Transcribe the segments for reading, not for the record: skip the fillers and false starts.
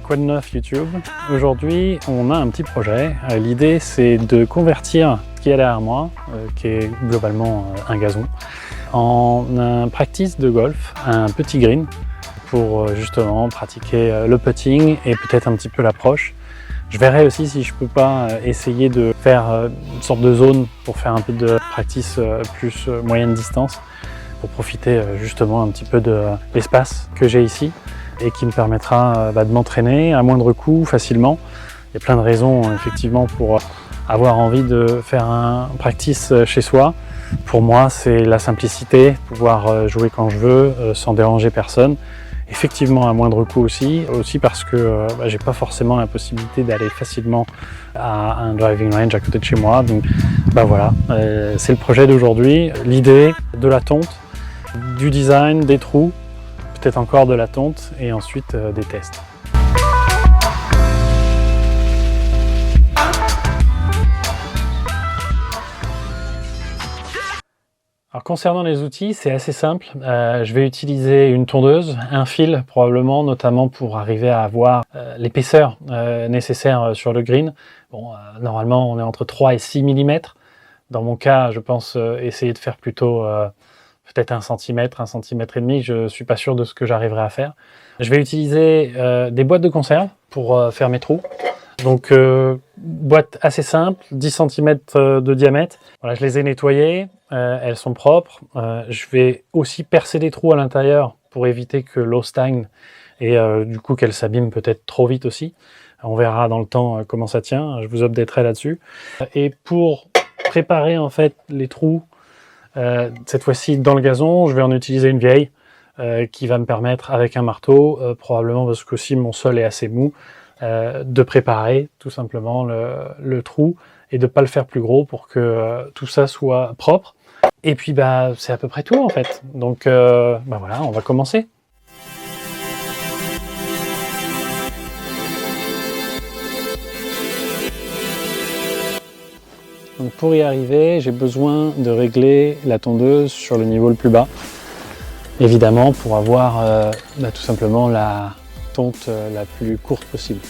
Quoi de neuf YouTube? Aujourd'hui, on a un petit projet. L'idée, c'est de convertir ce qui est derrière moi, qui est globalement un gazon, en un practice de golf, un petit green, pour justement pratiquer le putting et peut-être un petit peu l'approche. Je verrai aussi si je peux pas essayer de faire une sorte de zone pour faire un peu de practice plus moyenne distance, pour profiter justement un petit peu de l'espace que j'ai ici et qui me permettra de m'entraîner à moindre coût, facilement. Il y a plein de raisons effectivement pour avoir envie de faire un practice chez soi. Pour moi, c'est la simplicité, pouvoir jouer quand je veux, sans déranger personne. Effectivement à moindre coût aussi parce que j'ai pas forcément la possibilité d'aller facilement à un driving range à côté de chez moi. Donc voilà, c'est le projet d'aujourd'hui. L'idée de la tonte, du design, des trous, peut-être encore de la tonte et ensuite des tests. Alors concernant les outils, c'est assez simple. Je vais utiliser une tondeuse, un fil probablement, notamment pour arriver à avoir l'épaisseur nécessaire sur le green. Bon, normalement on est entre 3 et 6 mm. Dans mon cas, je pense essayer de faire plutôt peut-être 1 cm, 1,5 cm. Je ne suis pas sûr de ce que j'arriverai à faire. Je vais utiliser des boîtes de conserve pour faire mes trous. Donc boîte assez simple, 10 cm de diamètre. Voilà, je les ai nettoyées, elles sont propres. Je vais aussi percer des trous à l'intérieur pour éviter que l'eau stagne et du coup qu'elle s'abîme peut-être trop vite aussi. On verra dans le temps comment ça tient, je vous updaterai là-dessus. Et pour préparer en fait les trous, cette fois-ci dans le gazon, je vais en utiliser une vieille qui va me permettre avec un marteau, probablement parce que aussi mon sol est assez mou, de préparer tout simplement le trou et de ne pas le faire plus gros pour que tout ça soit propre. Et puis c'est à peu près tout en fait. Donc voilà, on va commencer. Donc pour y arriver, j'ai besoin de régler la tondeuse sur le niveau le plus bas. Évidemment pour avoir tout simplement la tonte la plus courte possible.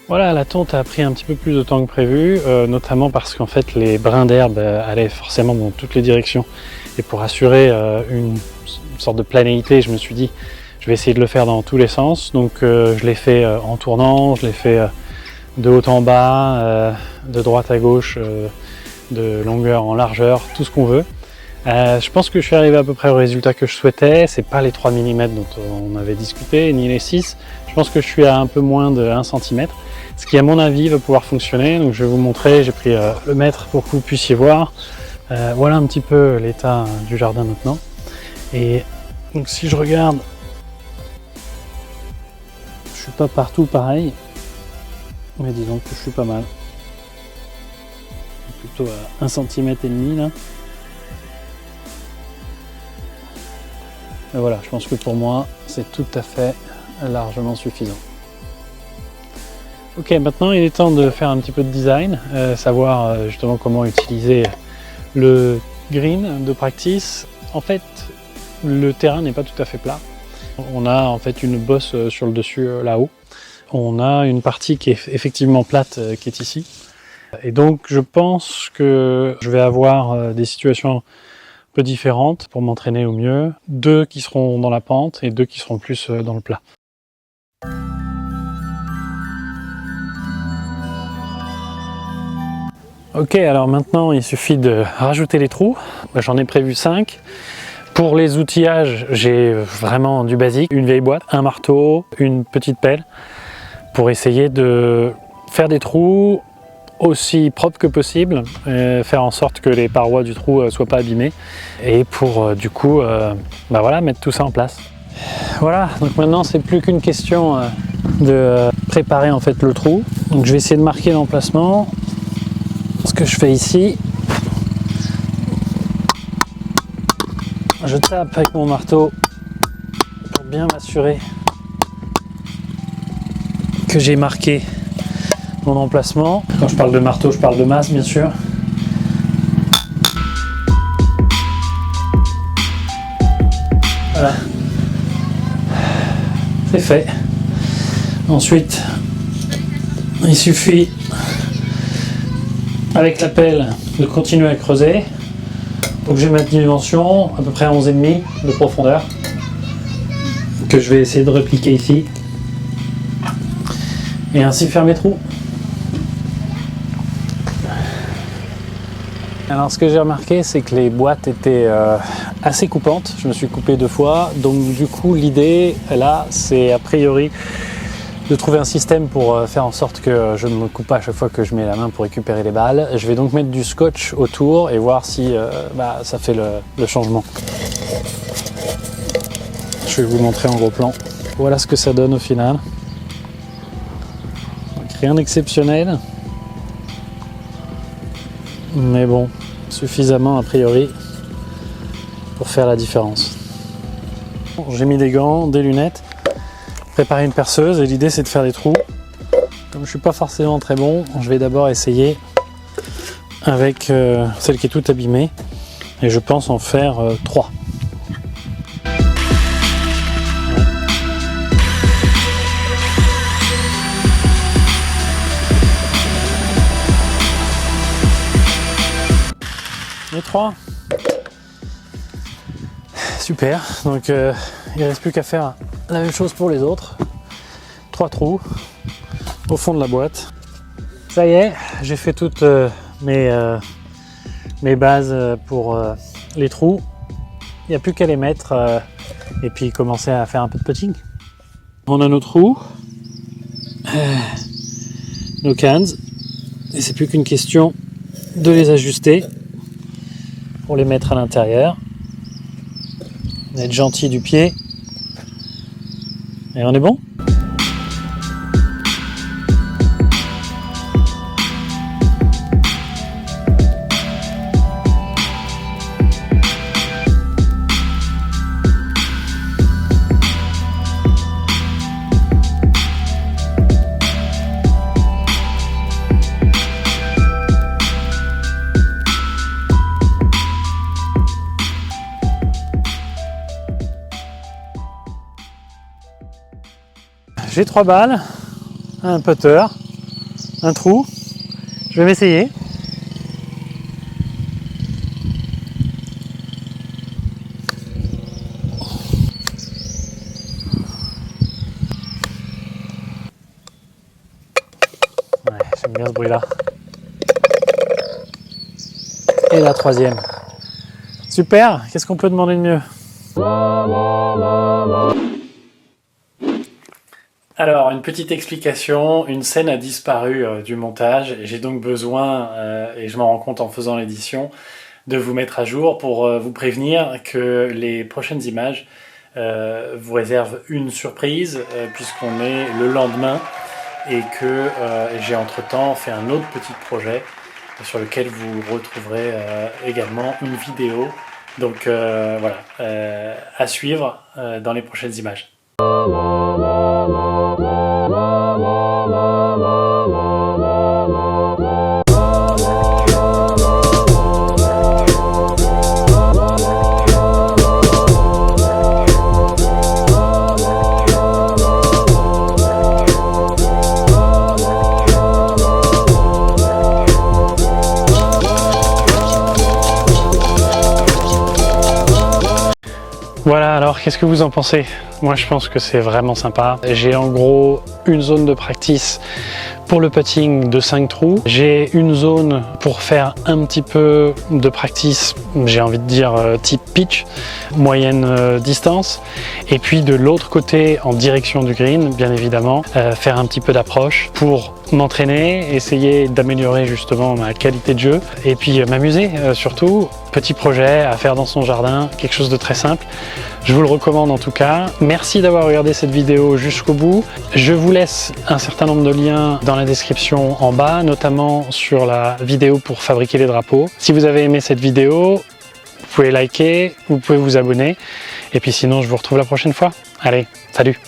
Voilà, la tonte a pris un petit peu plus de temps que prévu, notamment parce qu'en fait les brins d'herbe allaient forcément dans toutes les directions. Et pour assurer une sorte de planéité, je me suis dit je vais essayer de le faire dans tous les sens. Donc je l'ai fait en tournant, je l'ai fait de haut en bas, de droite à gauche, de longueur en largeur, tout ce qu'on veut. Je pense que je suis arrivé à peu près au résultat que je souhaitais. C'est pas les 3 mm dont on avait discuté, ni les 6. Je pense que je suis à un peu moins de 1 cm. Ce qui à mon avis va pouvoir fonctionner. Donc je vais vous montrer, j'ai pris le mètre pour que vous puissiez voir. Voilà un petit peu l'état du jardin maintenant. Et donc si je regarde, je suis pas partout pareil, mais disons que je suis pas mal. Plutôt à 1,5 cm là. Et voilà, je pense que pour moi c'est tout à fait largement suffisant. Ok, maintenant il est temps de faire un petit peu de design, savoir justement comment utiliser le green de practice. En fait, le terrain n'est pas tout à fait plat. On a en fait une bosse sur le dessus là-haut. On a une partie qui est effectivement plate qui est ici. Et donc je pense que je vais avoir des situations peu différentes pour m'entraîner au mieux. 2 qui seront dans la pente et 2 qui seront plus dans le plat. Ok, alors maintenant il suffit de rajouter les trous. J'en ai prévu 5. Pour les outillages, j'ai vraiment du basique. Une vieille boîte, un marteau, une petite pelle pour essayer de faire des trous aussi propres que possible, faire en sorte que les parois du trou ne soient pas abîmées et pour du coup voilà, mettre tout ça en place. Voilà, donc maintenant c'est plus qu'une question de préparer en fait le trou. Donc je vais essayer de marquer l'emplacement. Ce que je fais ici, je tape avec mon marteau pour bien m'assurer que j'ai marqué mon emplacement. Quand je parle de marteau, je parle de masse bien sûr. Voilà, c'est fait. Ensuite, il suffit avec la pelle de continuer à creuser. Donc j'ai ma dimension à peu près 11,5 de profondeur que je vais essayer de répliquer ici et ainsi faire mes trous. Alors ce que j'ai remarqué, c'est que les boîtes étaient assez coupantes. Je me suis coupé 2 fois, donc du coup l'idée là c'est a priori de trouver un système pour faire en sorte que je ne me coupe pas à chaque fois que je mets la main pour récupérer les balles. Je vais donc mettre du scotch autour et voir si ça fait le changement. Je vais vous montrer en gros plan. Voilà ce que ça donne au final. Donc, rien d'exceptionnel. Mais bon, suffisamment a priori pour faire la différence. J'ai mis des gants, des lunettes, préparer une perceuse et l'idée c'est de faire des trous. Comme je suis pas forcément très bon, je vais d'abord essayer avec celle qui est toute abîmée et je pense en faire 3. Les 3. Super, donc il ne reste plus qu'à faire la même chose pour les autres. 3 trous au fond de la boîte. Ça y est, j'ai fait toutes mes bases pour les trous. Il n'y a plus qu'à les mettre et puis commencer à faire un peu de putting. On a nos trous, nos cans, et c'est plus qu'une question de les ajuster pour les mettre à l'intérieur. Être gentil du pied. Et on est bon? J'ai 3 balles, un putter, un trou. Je vais m'essayer. Ouais, j'aime bien ce bruit-là. Et la 3e. Super, qu'est-ce qu'on peut demander de mieux? Alors, une petite explication, une scène a disparu du montage, j'ai donc besoin, et je m'en rends compte en faisant l'édition, de vous mettre à jour pour vous prévenir que les prochaines images vous réservent une surprise, puisqu'on est le lendemain, et que j'ai entre-temps fait un autre petit projet sur lequel vous retrouverez également une vidéo. Donc voilà, à suivre dans les prochaines images. Voilà, alors qu'est-ce que vous en pensez? Moi je pense que c'est vraiment sympa. J'ai en gros une zone de practice pour le putting de 5 trous. J'ai une zone pour faire un petit peu de practice, j'ai envie de dire type pitch, moyenne distance. Et puis de l'autre côté, en direction du green, bien évidemment, faire un petit peu d'approche pour m'entraîner, essayer d'améliorer justement ma qualité de jeu et puis m'amuser surtout. Petit projet à faire dans son jardin, quelque chose de très simple. Je vous le recommande en tout cas. Merci d'avoir regardé cette vidéo jusqu'au bout. Je vous laisse un certain nombre de liens dans la description en bas, notamment sur la vidéo pour fabriquer les drapeaux. Si vous avez aimé cette vidéo, vous pouvez liker, vous pouvez vous abonner. Et puis sinon, je vous retrouve la prochaine fois. Allez, salut!